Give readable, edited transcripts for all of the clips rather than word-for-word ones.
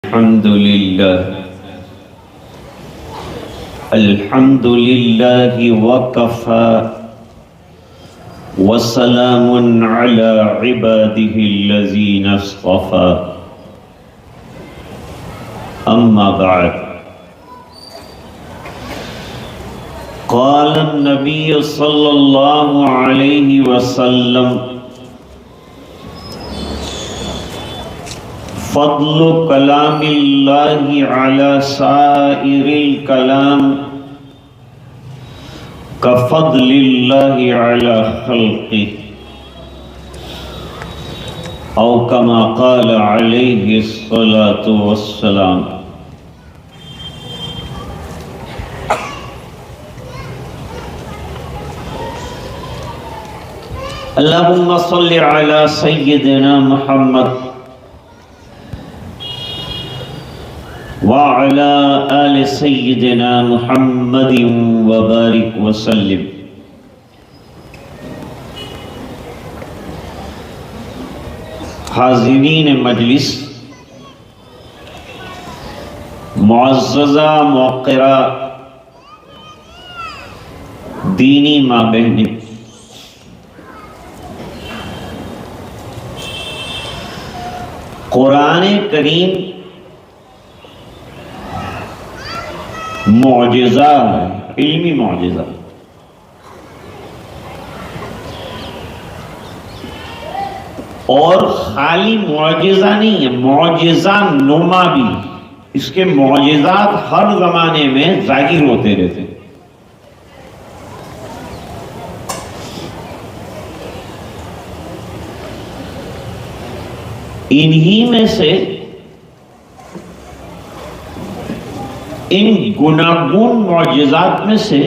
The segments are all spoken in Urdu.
الحمد لله وكفى وسلام على عباده الذين اصطفى أما بعد قال النبي صلى الله عليه وسلم فضل کلام اللہ علی سائر الکلام کفضل اللہ علی خلقہ او کما قال علیہ الصلاة والسلام۔ اللہم صل علی سیدنا محمد وعلى آل سيدنا محمد وبارك وسلم۔ حاضرین مجلس، معززہ موقرہ دینی ماں بہنیں، قرآن کریم معجزہ ہے، علمی معجزہ، اور خالی معجزہ نہیں ہے، معجزہ نما بھی۔ اس کے معجزات ہر زمانے میں ظاہر ہوتے رہتے ہیں۔ انہی میں سے ان گناگون معجزات میں سے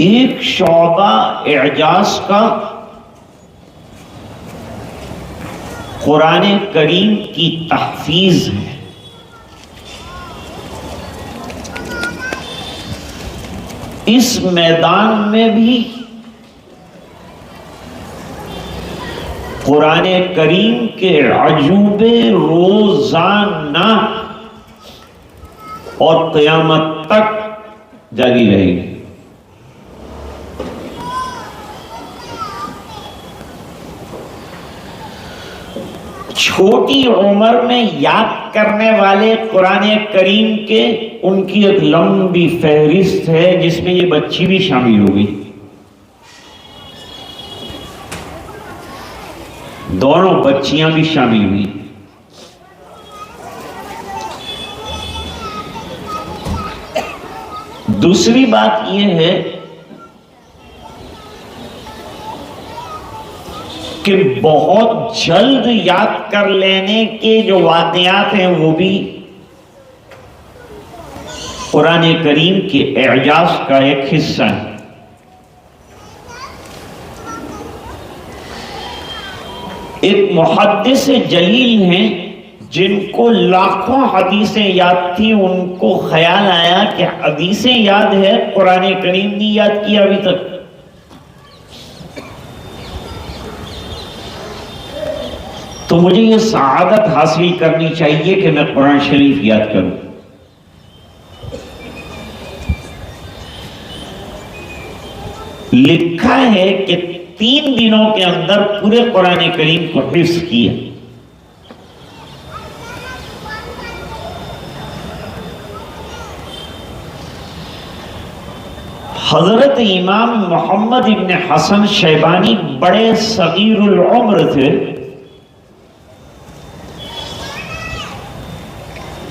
ایک شعبہ اعجاز کا قرآن کریم کی تحفیظ ہے۔ اس میدان میں بھی قرآن کریم کے عجوبے روزانہ اور قیامت تک جاری رہے گی۔ چھوٹی عمر میں یاد کرنے والے قرآن کریم کے ان کی ایک لمبی فہرست ہے، جس میں یہ بچی بھی شامل ہوگی۔ دونوں بچیاں بھی شامل ہوئی۔ دوسری بات یہ ہے کہ بہت جلد یاد کر لینے کے جو واقعات ہیں وہ بھی قرآن کریم کے اعجاز کا ایک حصہ ہے۔ ایک محدث جلیل ہیں جن کو لاکھوں حدیثیں یاد تھی، ان کو خیال آیا کہ حدیثیں یاد ہے، قرآن کریم نہیں یاد کیا ابھی تک۔ تو مجھے یہ سعادت حاصل کرنی چاہیے کہ میں قرآن شریف یاد کروں۔ لکھا ہے کہ 3 دنوں کے اندر پورے قرآن کریم کو حفظ کیا۔ حضرت امام محمد ابن حسن شیبانی بڑے صغیر العمر تھے،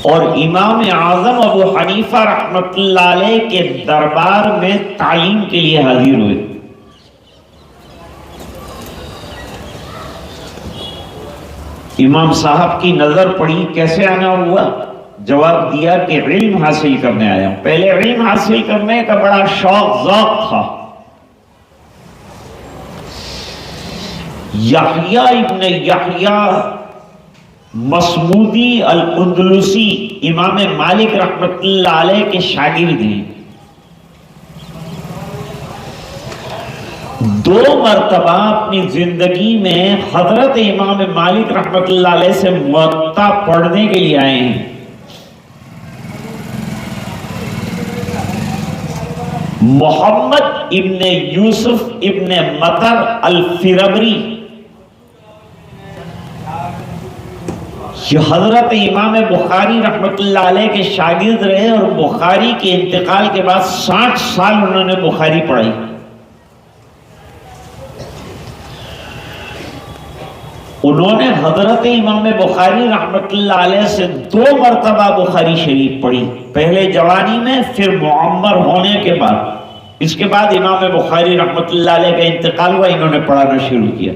اور امام اعظم ابو حنیفہ رحمۃ اللہ علیہ کے دربار میں تعلیم کے لیے حاضر ہوئے۔ امام صاحب کی نظر پڑی، کیسے آنا ہوا؟ جواب دیا کہ علم حاصل کرنے آیا ہوں۔ پہلے علم حاصل کرنے کا بڑا شوق ذوق تھا۔ یحییٰ ابن یحییٰ مصمودی الاندلسی امام مالک رحمۃ اللہ علیہ کے شاگرد ہیں۔ دو مرتبہ اپنی زندگی میں حضرت امام مالک رحمت اللہ علیہ سے موطا پڑھنے کے لیے آئے ہیں۔ محمد ابن یوسف ابن مطر الفربری، یہ حضرت امام بخاری رحمت اللہ علیہ کے شاگرد رہے اور بخاری کے انتقال کے بعد 60 سال انہوں نے بخاری پڑھائی۔ انہوں نے حضرت امام بخاری رحمت اللہ علیہ سے 2 مرتبہ بخاری شریف پڑھی، پہلے جوانی میں، پھر معمر ہونے کے بعد۔ اس کے بعد امام بخاری رحمت اللہ علیہ کا انتقال ہوا، انہوں نے پڑھانا شروع کیا۔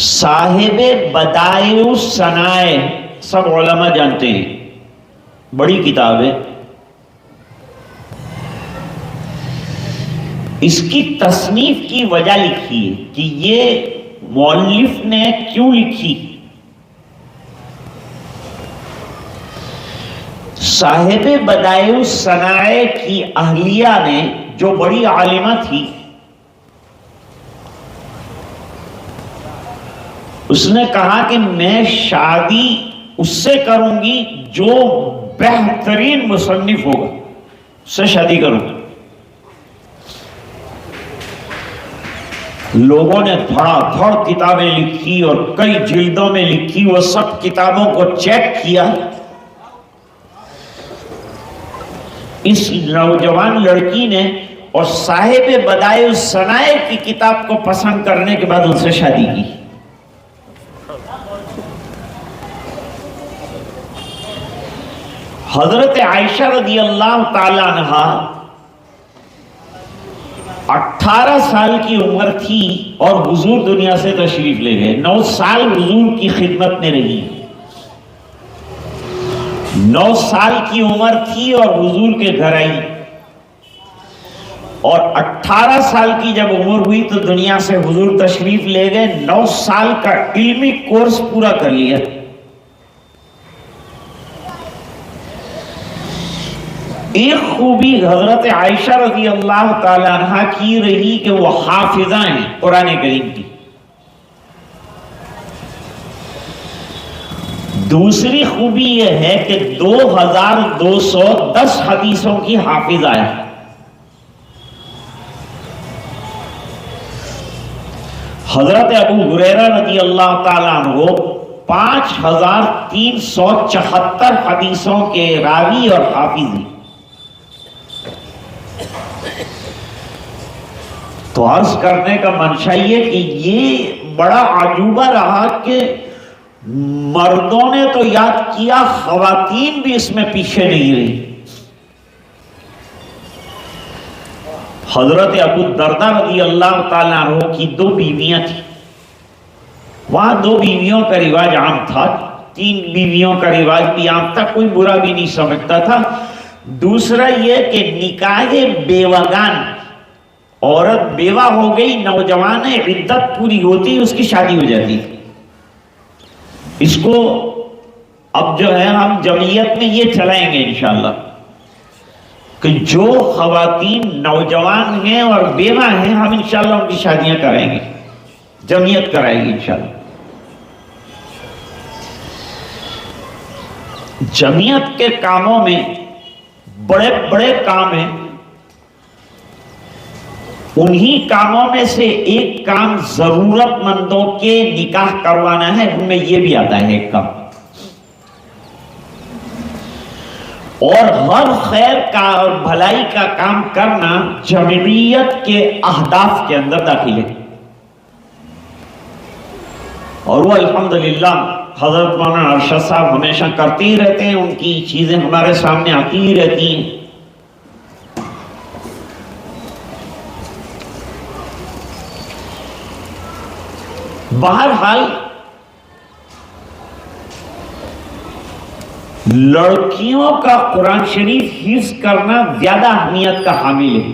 صاحب بدائع الصنائع، سب علماء جانتے ہیں، بڑی کتاب ہے۔ اس کی تصنیف کی وجہ لکھی ہے کہ یہ مؤلف نے کیوں لکھی۔ صاحب بدائع الصنائع کی اہلیہ نے، جو بڑی عالمہ تھی، اس نے کہا کہ میں شادی اس سے کروں گی جو بہترین مصنف ہوگا، اس سے شادی کروں گی۔ لوگوں نے دھڑا دھڑ کتابیں لکھی اور کئی جلدوں میں لکھی، وہ سب کتابوں کو چیک کیا۔ اس نوجوان لڑکی نے اور صاحب بدائع الصنائع کی کتاب کو پسند کرنے کے بعد ان سے شادی کی۔ حضرت عائشہ رضی اللہ تعالی عنہ 18 سال کی عمر تھی اور حضور دنیا سے تشریف لے گئے۔ 9 سال حضور کی خدمت میں رہی۔ 9 سال کی عمر تھی اور حضور کے گھر آئی، اور 18 سال کی جب عمر ہوئی تو دنیا سے حضور تشریف لے گئے۔ 9 سال کا علمی کورس پورا کر لیا۔ ایک خوبی حضرت عائشہ رضی اللہ تعالی عنہ کی رہی کہ وہ حافظہ ہیں قرآن کریم کی۔ دوسری خوبی یہ ہے کہ 2210 حدیثوں کی حافظہ ہے۔ حضرت ابو ہریرہ رضی اللہ تعالیٰ عنہ 5374 حدیثوں کے راوی اور حافظ ہیں۔ تو عرض کرنے کا منشا یہ کہ یہ بڑا عجوبہ رہا کہ مردوں نے تو یاد کیا، خواتین بھی اس میں پیچھے نہیں رہی۔ حضرت ابو الدرداء رضی اللہ تعالیٰ عنہ کی 2 بیویاں تھیں۔ وہاں 2 بیویوں کا رواج عام تھا، 3 بیویوں کا رواج بھی عام تھا، کوئی برا بھی نہیں سمجھتا تھا۔ دوسرا یہ کہ نکاح بیوگان، عورت بیوہ ہو گئی، نوجوان ہے، عدت پوری ہوتی، اس کی شادی ہو جاتی۔ اس کو اب جو ہے ہم جمعیت میں یہ چلائیں گے انشاءاللہ کہ جو خواتین نوجوان ہیں اور بیوہ ہیں، ہم انشاءاللہ ان کی شادیاں کرائیں گے، جمعیت کرائیں گے انشاءاللہ۔ جمعیت کے کاموں میں بڑے بڑے کام ہیں، انہی کاموں میں سے ایک کام ضرورت مندوں کے نکاح کروانا ہے، ان میں یہ بھی آتا ہے ایک کام۔ اور ہر خیر کا اور بھلائی کا کام کرنا جمعیت کے اہداف کے اندر داخل ہے، اور وہ الحمدللہ حضرت مولانا ارشد صاحب ہمیشہ کرتے ہی رہتے ہیں، ان کی چیزیں ہمارے سامنے آتی ہی رہتی ہیں۔ بہرحال لڑکیوں کا قرآن شریف حفظ کرنا زیادہ اہمیت کا حامل ہے۔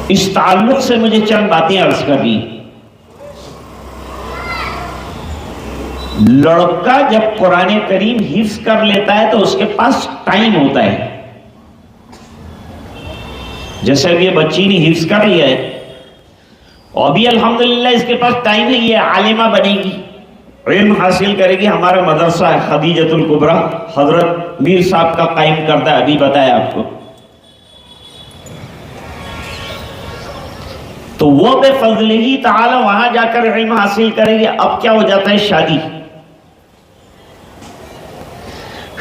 اس تعلق سے مجھے چند باتیں عرض کرنی۔ لڑکا جب قرآن کریم حفظ کر لیتا ہے تو اس کے پاس ٹائم ہوتا ہے. جیسے اب یہ بچی نے حفظ کر لیا ہے اور ابھی الحمدللہ اس کے پاس ٹائم ہے, یہ عالمہ بنے گی, علم حاصل کرے گی. ہمارا مدرسہ ہے خدیجۃ الکبریٰ, حضرت میر صاحب کا قائم کردہ, ابھی بتایا آپ کو. تو وہ بے فضلہ تعالی وہاں جا کر علم حاصل کرے گی. اب کیا ہو جاتا ہے, شادی.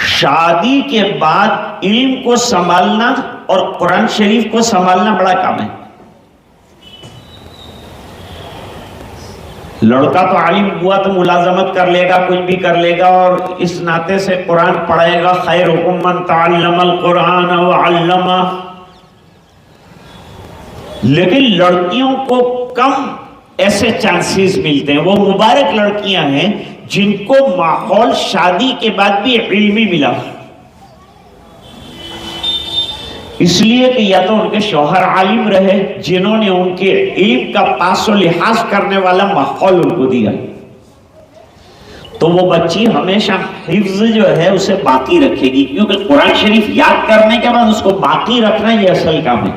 شادی کے بعد علم کو سنبھالنا اور قرآن شریف کو سنبھالنا بڑا کام ہے. لڑکا تو عالم ہوا تو ملازمت کر لے گا, کچھ بھی کر لے گا, اور اس ناطے سے قرآن پڑھائے گا. خیرکم من تعلم القرآن وعلمہ. لیکن لڑکیوں کو کم ایسے چانسز ملتے ہیں. وہ مبارک لڑکیاں ہیں جن کو ماحول شادی کے بعد بھی علمی ملا, اس لیے کہ یا تو ان کے شوہر عالم رہے جنہوں نے ان کے علم کا پاس و لحاظ کرنے والا ماحول ان کو دیا, تو وہ بچی ہمیشہ حفظ جو ہے اسے باقی رکھے گی. کیونکہ قرآن شریف یاد کرنے کے بعد اس کو باقی رکھنا یہ اصل کام ہے.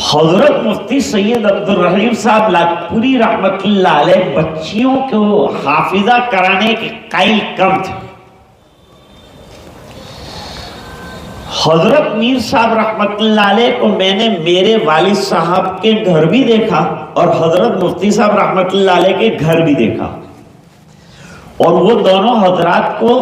حضرت مفتی سید عبدالرحیم صاحب لاجپوری رحمت اللہ علیہ بچیوں کو حافظہ کرانے کے قائل کم تھے. حضرت میر صاحب رحمت اللہ علیہ کو میں نے میرے والد صاحب کے گھر بھی دیکھا اور حضرت مفتی صاحب رحمت اللہ علیہ کے گھر بھی دیکھا, اور وہ دونوں حضرات کو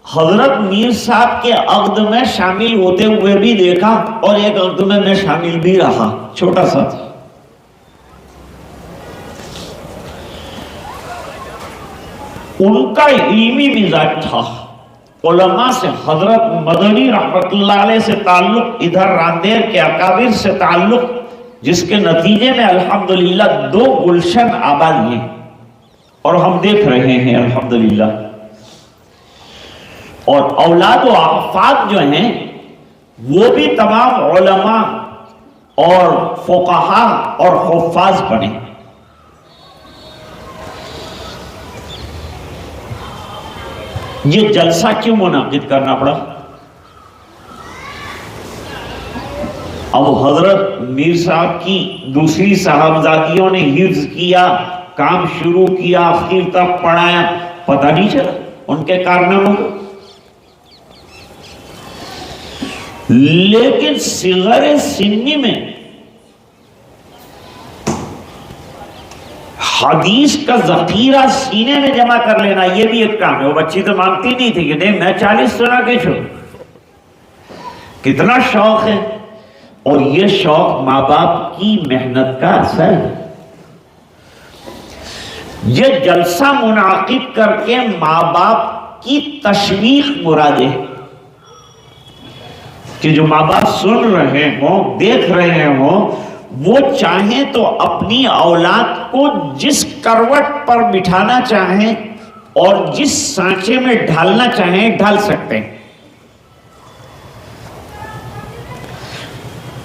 حضرت میر صاحب کے عقد میں شامل ہوتے ہوئے بھی دیکھا, اور ایک عقد میں شامل بھی رہا, چھوٹا سا تھا. ان کا علمی مزاج تھا. علماء سے حضرت مدنی رحمت اللہ علیہ سے تعلق, ادھر راندیر کے اکابر سے تعلق, جس کے نتیجے میں الحمدللہ 2 گلشن آباد ہیں اور ہم دیکھ رہے ہیں الحمدللہ. اور اولاد و احفاد جو ہیں وہ بھی تمام علماء اور فقہاء اور حفاظ بنے. یہ جلسہ کیوں منعقد کرنا پڑا؟ اب حضرت میر صاحب کی دوسری صاحبزادیوں نے حفظ کیا, کام شروع کیا, آخر تک پڑھایا, پتہ نہیں چلا ان کے کارناموں کو. لیکن صغر سنی میں حدیث کا ذخیرہ سینے میں جمع کر لینا یہ بھی ایک کام ہے. وہ بچی تو مانتی نہیں تھی کہ نہیں میں 40 سنا کے چھوڑ. کتنا شوق ہے, اور یہ شوق ماں باپ کی محنت کا اثر ہے. یہ جلسہ منعقد کر کے ماں باپ کی تشویق مراد ہے کہ جو ماں باپ سن رہے ہوں, دیکھ رہے ہوں, وہ چاہیں تو اپنی اولاد کو جس کروٹ پر بٹھانا چاہیں اور جس سانچے میں ڈھالنا چاہیں ڈھال سکتے ہیں.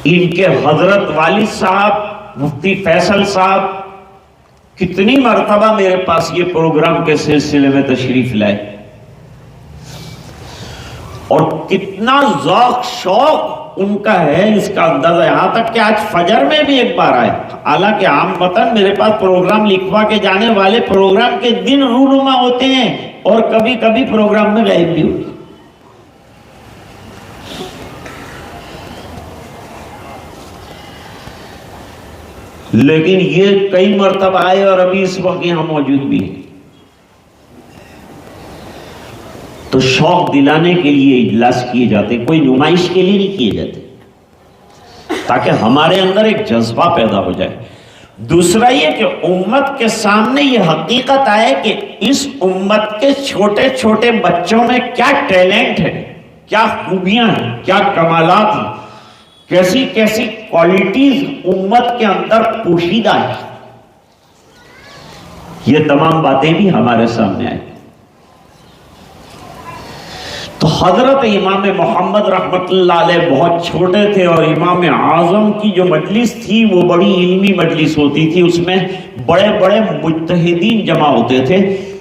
ان کے حضرت والد صاحب مفتی فیصل صاحب کتنی مرتبہ میرے پاس یہ پروگرام کے سلسلے میں تشریف لائے, اور کتنا ذوق شوق ان کا ہے اس کا اندازہ, یہاں تک کہ آج فجر میں بھی ایک بار آئے. حالانکہ عام وطن میرے پاس پروگرام لکھوا کے جانے والے پروگرام کے دن رونما ہوتے ہیں اور کبھی کبھی پروگرام میں غائب بھی ہوتے ہیں. لیکن یہ کئی مرتبہ آئے اور ابھی اس وقت یہاں موجود بھی ہیں. تو شوق دلانے کے لیے اجلاس کیے جاتے, کوئی نمائش کے لیے نہیں کیے جاتے, تاکہ ہمارے اندر ایک جذبہ پیدا ہو جائے. دوسرا یہ کہ امت کے سامنے یہ حقیقت آئے کہ اس امت کے چھوٹے چھوٹے بچوں میں کیا ٹیلنٹ ہے, کیا خوبیاں ہیں, کیا کمالات ہیں, کیسی کیسی کوالٹیز امت کے اندر پوشیدہ ہیں. یہ تمام باتیں بھی ہمارے سامنے آئیں. تو حضرت امام محمد رحمت اللہ علیہ بہت چھوٹے تھے، اور امام اعظم کی جو مجلس تھی وہ بڑی علمی مجلس ہوتی تھی، اس میں بڑے بڑے مجتہدین جمع ہوتے تھے،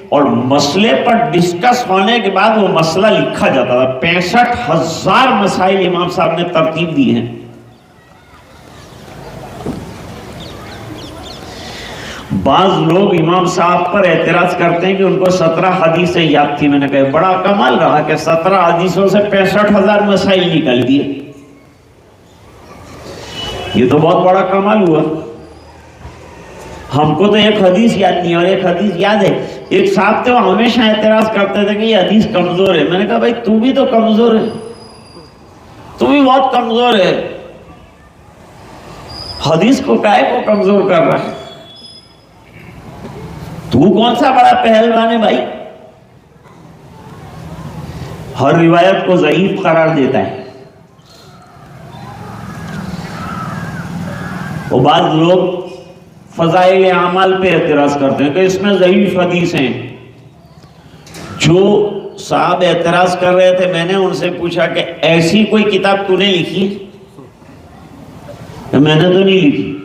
اور مسئلے پر ڈسکس ہونے کے بعد وہ مسئلہ لکھا جاتا تھا۔ 65,000 مسائل امام صاحب نے ترتیب دی ہیں۔ بعض لوگ امام صاحب پر اعتراض کرتے ہیں کہ ان کو 17 حدیثیں یاد تھی۔ میں نے کہا بڑا کمال رہا کہ 17 حدیثوں سے 65,000 مسائل نکل دیے، یہ تو بہت بڑا کمال ہوا۔ ہم کو تو ایک حدیث یاد نہیں اور ایک حدیث یاد ہے۔ ایک صاحب تھے، وہ ہمیشہ اعتراض کرتے تھے کہ یہ حدیث کمزور ہے۔ میں نے کہا بھائی تو بھی تو کمزور ہے، تو بھی بہت کمزور ہے، حدیث کو کائے کو کمزور کر رہا ہے؟ تو کون سا بڑا پہلوان ہے بھائی؟ ہر روایت کو ضعیف قرار دیتا ہے۔ وہ بعض لوگ فضائل اعمال پہ اعتراض کرتے ہیں کہ اس میں ضعیف حدیث ہیں۔ جو صاحب اعتراض کر رہے تھے، میں نے ان سے پوچھا کہ ایسی کوئی کتاب تو نے لکھی؟ کہ میں نے تو نہیں لکھی۔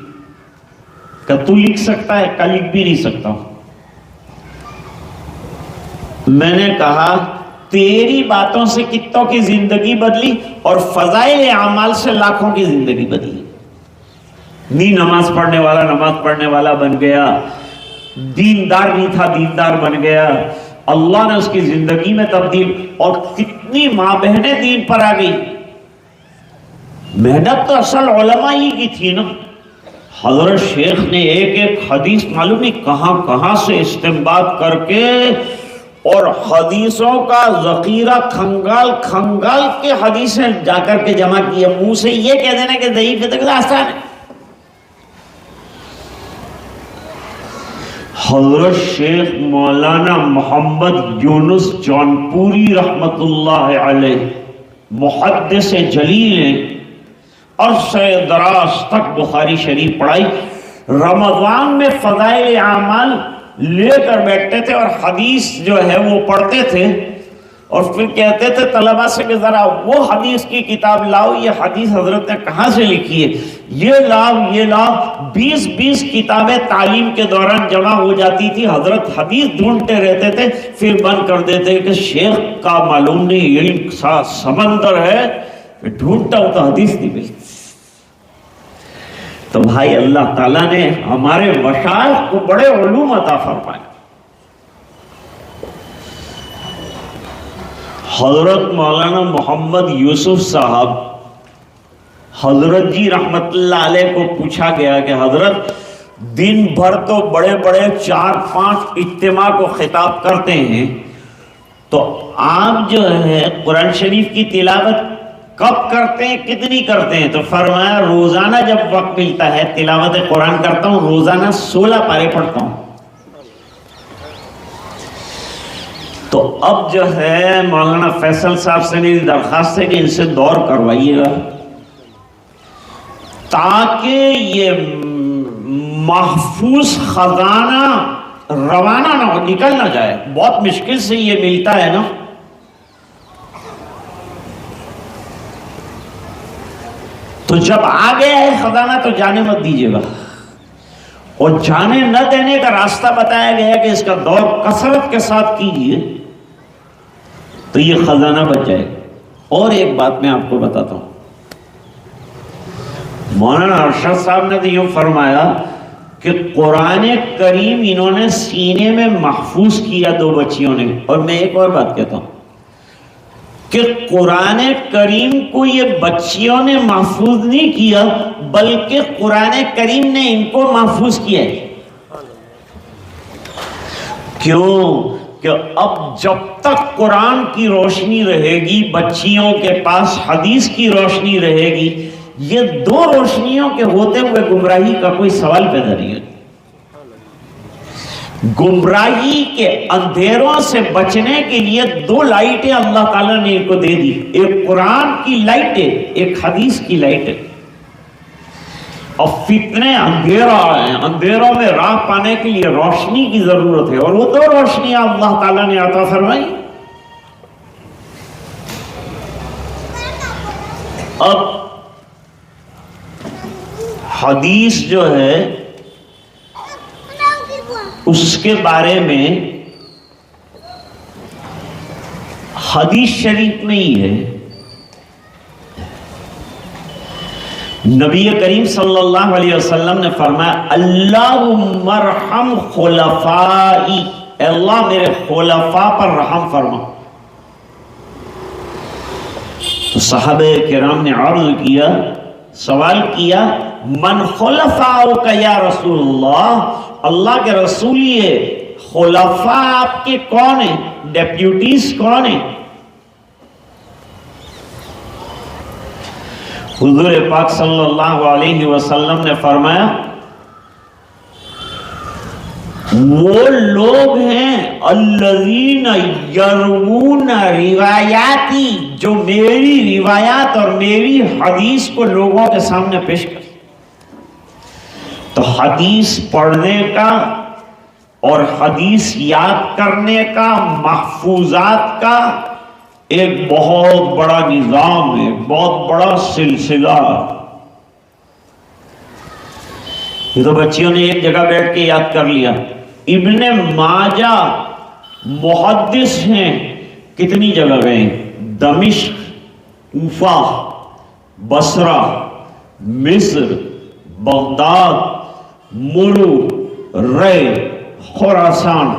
کہ تو لکھ سکتا ہے؟ کہ لکھ بھی نہیں سکتا ہوں۔ میں نے کہا تیری باتوں سے کتوں کی زندگی بدلی اور فضائل اعمال سے لاکھوں کی زندگی بدلی۔ نہیں نماز پڑھنے والا نماز پڑھنے والا بن گیا، دیندار نہیں تھا دیندار بن گیا، اللہ نے اس کی زندگی میں تبدیل، اور کتنی ماں بہنیں دین پر آ گئی۔ محنت تو اصل علماء ہی کی تھی نا۔ حضرت شیخ نے ایک ایک حدیث معلوم نہیں کہاں کہاں سے استنباط کر کے، اور حدیثوں کا ذخیرہ کھنگال کھنگال کے حدیثیں جا کر کے جمع کیے۔ منہ سے یہ کہہ دینا کہ ضعیف ہے تو آسان ہے۔ حضرت شیخ مولانا محمد یونس جونپوری رحمت اللہ علیہ محدث جلیل ہیں، عرصہ دراز تک بخاری شریف پڑھائی۔ رمضان میں فضائل اعمال لے کر بیٹھتے تھے اور حدیث جو ہے وہ پڑھتے تھے، اور پھر کہتے تھے طلبہ سے کہ ذرا وہ حدیث کی کتاب لاؤ، یہ حدیث حضرت نے کہاں سے لکھی ہے، یہ لاؤ یہ لاؤ۔ 20 کتابیں تعلیم کے دوران جمع ہو جاتی تھی۔ حضرت حدیث ڈھونڈتے رہتے تھے، پھر بند کر دیتے کہ شیخ کا معلوم نہیں علم سمندر ہے، ڈھونڈتا ہوں تو حدیث نہیں ملتی۔ تو بھائی اللہ تعالیٰ نے ہمارے مشائخ کو بڑے علوم عطا فرمائے۔ حضرت مولانا محمد یوسف صاحب حضرت جی رحمت اللہ علیہ کو پوچھا گیا کہ حضرت دن بھر تو بڑے بڑے 4-5 اجتماع کو خطاب کرتے ہیں، تو آپ جو ہے قرآن شریف کی تلاوت کب کرتے ہیں، کتنی کرتے ہیں؟ تو فرمایا روزانہ جب وقت ملتا ہے تلاوت قرآن کرتا ہوں، روزانہ 16 پارے پڑھتا ہوں۔ تو اب جو ہے مولانا فیصل صاحب سے میری درخواست ہے کہ ان سے دور کروائیے گا، تاکہ یہ محفوظ خزانہ روانہ نہ ہو، نکل نہ جائے۔ بہت مشکل سے یہ ملتا ہے نا۔ تو جب آ گیا ہے خزانہ تو جانے مت دیجیے گا، اور جانے نہ دینے کا راستہ بتایا گیا کہ اس کا دور کثرت کے ساتھ کیجیے تو یہ خزانہ بچ جائے گا۔ اور ایک بات میں آپ کو بتاتا ہوں، مولانا ارشد صاحب نے تو یہ فرمایا کہ قرآن کریم انہوں نے سینے میں محفوظ کیا 2 بچیوں نے۔ اور میں ایک اور بات کہتا ہوں کہ قرآن کریم کو یہ بچیوں نے محفوظ نہیں کیا، بلکہ قرآن کریم نے ان کو محفوظ کیا ہے۔ کیوں؟ کہ اب جب تک قرآن کی روشنی رہے گی، بچیوں کے پاس حدیث کی روشنی رہے گی، یہ 2 روشنیوں کے ہوتے ہوئے گمراہی کا کوئی سوال پیدا نہیں ہے۔ گمراہی کے اندھیروں سے بچنے کے لیے 2 لائٹیں اللہ تعالیٰ نے ان کو دے دی، ایک قرآن کی لائٹ ہے، ایک حدیث کی لائٹ ہے۔ اور فتنے اندھیرا ہیں، اندھیروں میں راہ پانے کے لیے روشنی کی ضرورت ہے، اور وہ 2 روشنیاں اللہ تعالیٰ نے عطا فرمائی۔ اب حدیث جو ہے اس کے بارے میں حدیث شریف میں ہی ہے، نبی کریم صلی اللہ علیہ وسلم نے فرمایا اللہم ارحم خلفائی، اے اللہ میرے خلفاء پر رحم فرما۔ تو صحابہ کرام نے عرض کیا، سوال کیا من خلفاؤک یا رسول اللہ، اللہ کے رسول یہ خلفاء آپ کے کون ہیں، ڈیپیوٹیز کون ہیں؟ حضور پاک صلی اللہ علیہ وسلم نے فرمایا وہ لوگ ہیں الذین یروون روایاتی، جو میری روایات اور میری حدیث کو لوگوں کے سامنے پیش کرتے۔ تو حدیث پڑھنے کا اور حدیث یاد کرنے کا، محفوظات کا ایک بہت بڑا نظام ہے، بہت بڑا سلسلہ۔ یہ تو بچیوں نے ایک جگہ بیٹھ کے یاد کر لیا۔ ابن ماجہ محدث ہیں، کتنی جگہ گئے؟ دمشق، کوفہ، بصرہ، مصر، بغداد، مرو، رے، خراسان،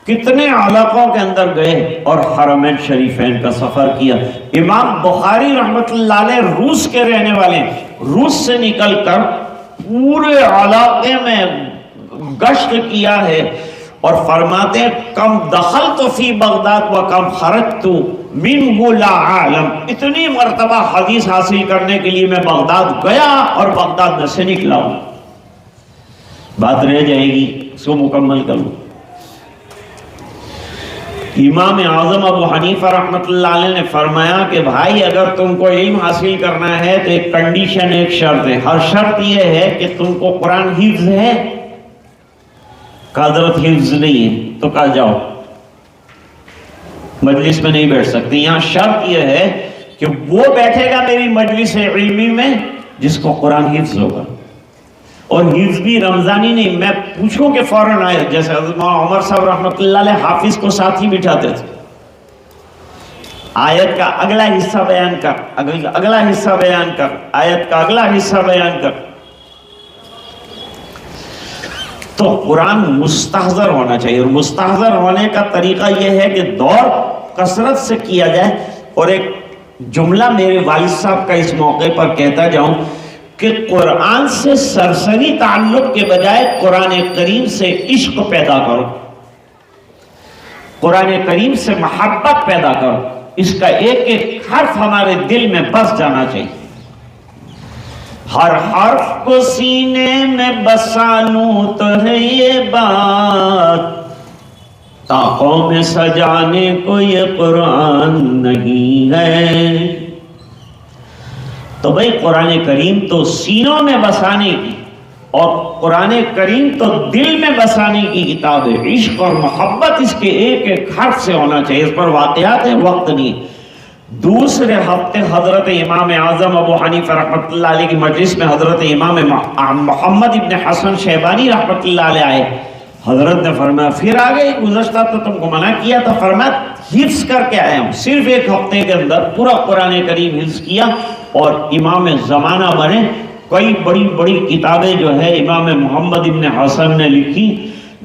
کتنے علاقوں کے اندر گئے اور حرمین شریفین کا سفر کیا۔ امام بخاری رحمت اللہ علیہ روس کے رہنے والے ہیں، روس سے نکل کر پورے علاقے میں گشت کیا ہے اور فرماتے ہیں کم دخلت فی بغداد و کم خرجت منہ لا عالم، اتنی مرتبہ حدیث حاصل کرنے کے لیے میں بغداد گیا اور بغداد میں سے نکلا ہوں۔ بات رہ جائے گی، اس کو مکمل کروں۔ امام اعظم ابو حنیفہ رحمت اللہ علیہ نے فرمایا کہ بھائی اگر تم کو علم حاصل کرنا ہے تو ایک کنڈیشن، ایک شرط ہے، ہر شرط یہ ہے کہ تم کو قرآن حفظ ہے۔ حضرت حفظ نہیں ہے تو کہا جاؤ، مجلس میں نہیں بیٹھ سکتے۔ یہاں شرط یہ ہے کہ وہ بیٹھے گا میری مجلس علمی میں جس کو قرآن حفظ ہوگا، اور حفظ بھی رمضانی نہیں، میں پوچھوں کہ فوراً آئے، جیسے حضرت مولانا عمر صاحب رحمۃ اللہ علیہ حافظ کو ساتھ ہی بٹھاتے تھے، آیت کا اگلا حصہ بیان کر، اگلا حصہ بیان کر، آیت کا اگلا حصہ بیان کر۔ تو قرآن مستحضر ہونا چاہیے، اور مستحضر ہونے کا طریقہ یہ ہے کہ دور کثرت سے کیا جائے۔ اور ایک جملہ میرے والد صاحب کا اس موقع پر کہتا جاؤں کہ قرآن سے سرسری تعلق کے بجائے قرآن کریم سے عشق پیدا کرو، قرآن کریم سے محبت پیدا کرو، اس کا ایک ایک حرف ہمارے دل میں بس جانا چاہیے۔ ہر حرف کو سینے میں بسا لوں تو ہے یہ بات، طاقوں میں سجانے کو یہ قرآن نہیں ہے۔ تو بھئی قرآن کریم تو سینوں میں بسانے کی اور قرآن کریم تو دل میں بسانے کی کتاب ہے۔ عشق اور محبت اس کے ایک ایک حرف سے ہونا چاہیے، اس پر واقعات ہیں، وقت نہیں۔ دوسرے ہفتے حضرت امام اعظم ابو حنیفہ رحمۃ اللہ علیہ کی مجلس میں حضرت امام محمد ابن حسن شیبانی رحمۃ اللہ علیہ آئے۔ حضرت نے فرمایا پھر آگے، گزشتہ تو تم کو منع کیا تھا، فرمایا حفظ کر کے آیا ہوں، صرف ایک ہفتے کے اندر پورا قرآن کریم حفظ کیا اور امام زمانہ بنے۔ کئی بڑی بڑی کتابیں جو ہے امام محمد ابن حسن نے لکھی،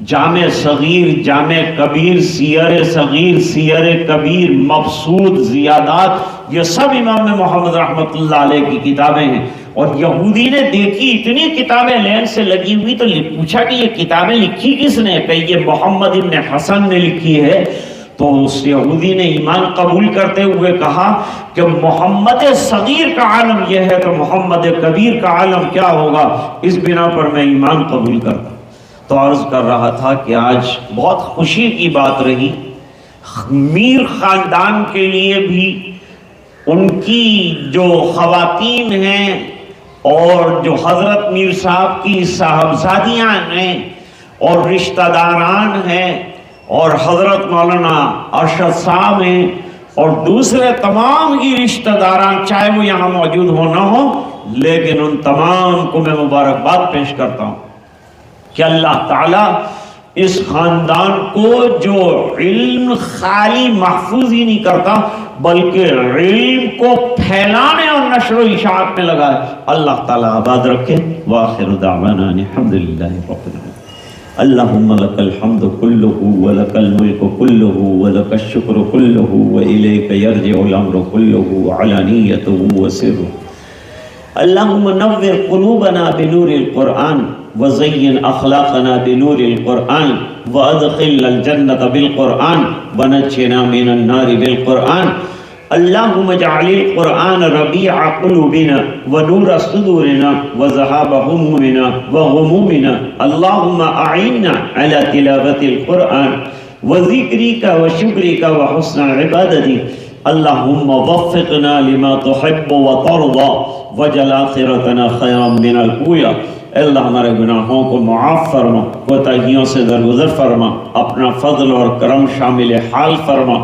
جامع صغیر، جامع کبیر، سیر صغیر، سیر کبیر، مبسوط، زیادات، یہ سب امام محمد رحمت اللہ علیہ کی کتابیں ہیں۔ اور یہودی نے دیکھی اتنی کتابیں لین سے لگی ہوئی تو پوچھا کہ یہ کتابیں لکھی کس نے؟ کہ یہ محمد ابن حسن نے لکھی ہے۔ تو اس یہودی نے ایمان قبول کرتے ہوئے کہا کہ محمد صغیر کا عالم یہ ہے تو محمد کبیر کا عالم کیا ہوگا، اس بنا پر میں ایمان قبول کرتا۔ تو عرض کر رہا تھا کہ آج بہت خوشی کی بات رہی، میر خاندان کے لیے بھی، ان کی جو خواتین ہیں اور جو حضرت میر صاحب کی صاحبزادیاں ہیں اور رشتہ داران ہیں اور حضرت مولانا ارشد صاحب ہیں، اور دوسرے تمام کی رشتہ داران چاہے وہ یہاں موجود ہو نہ ہو، لیکن ان تمام کو میں مبارکباد پیش کرتا ہوں کہ اللہ تعالیٰ اس خاندان کو جو علم خالی محفوظ ہی نہیں کرتا بلکہ علم کو پھیلانے اور نشر و اشاعت میں لگائے، اللہ تعالیٰ آباد رکھے۔ وآخر دعوانا الحمدللہ رب العالمین۔ اللہم لک الحمد کلہ ولک الملک کلہ ولک الشکر کلہ وإلیک یرجع الامر کلہ علانیتہ وسرہ۔ اللہم نور قلوبنا بنور القرآن وزین اخلاقنا بنور القرآن وادخلنا الجنة بالقرآن ونجنا من النار بالقرآن۔ اللہم اجعل القرآن ربیع قلوبنا ونور صدورنا وذهاب همومنا وغمومنا۔ اللہم اعنا على تلاوة القرآن وذکرک وشکرک وحسن عبادتک۔ اللہم وفقنا لما تحب وترضى وجعل آخرتنا خیرا من الاولی۔ اے اللہ ہمارے گناہوں کو معاف فرما، کوتاہیوں سے درگزر فرما، اپنا فضل اور کرم شامل حال فرما۔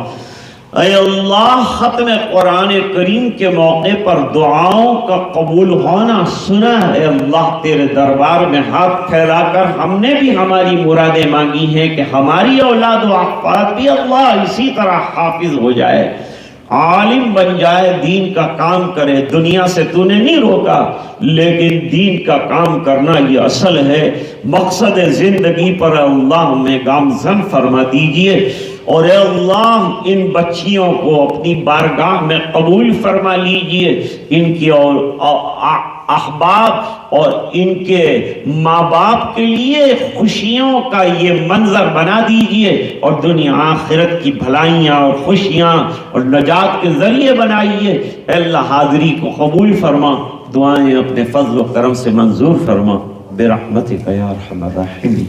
اے اللہ ختم قرآن کریم کے موقع پر دعاؤں کا قبول ہونا سنا ہے۔ اللہ تیرے دربار میں ہاتھ پھیلا کر ہم نے بھی ہماری مرادیں مانگی ہیں کہ ہماری اولاد و احفاد بھی اللہ اسی طرح حافظ ہو جائے، عالم بن جائے، دین کا کام کرے۔ دنیا سے تو نے نہیں روکا، لیکن دین کا کام کرنا یہ اصل ہے۔ مقصد زندگی پر اللہ ہمیں گامزن فرما دیجئے، اور اے اللہ ان بچیوں کو اپنی بارگاہ میں قبول فرما لیجئے، ان کی احباب اور ان کے ماں باپ کے لیے خوشیوں کا یہ منظر بنا دیجئے، اور دنیا آخرت کی بھلائیاں اور خوشیاں اور نجات کے ذریعے بنائیے۔ اے اللہ حاضری کو قبول فرما، دعائیں اپنے فضل و کرم سے منظور فرما، برحمتک یا ارحم الراحمین۔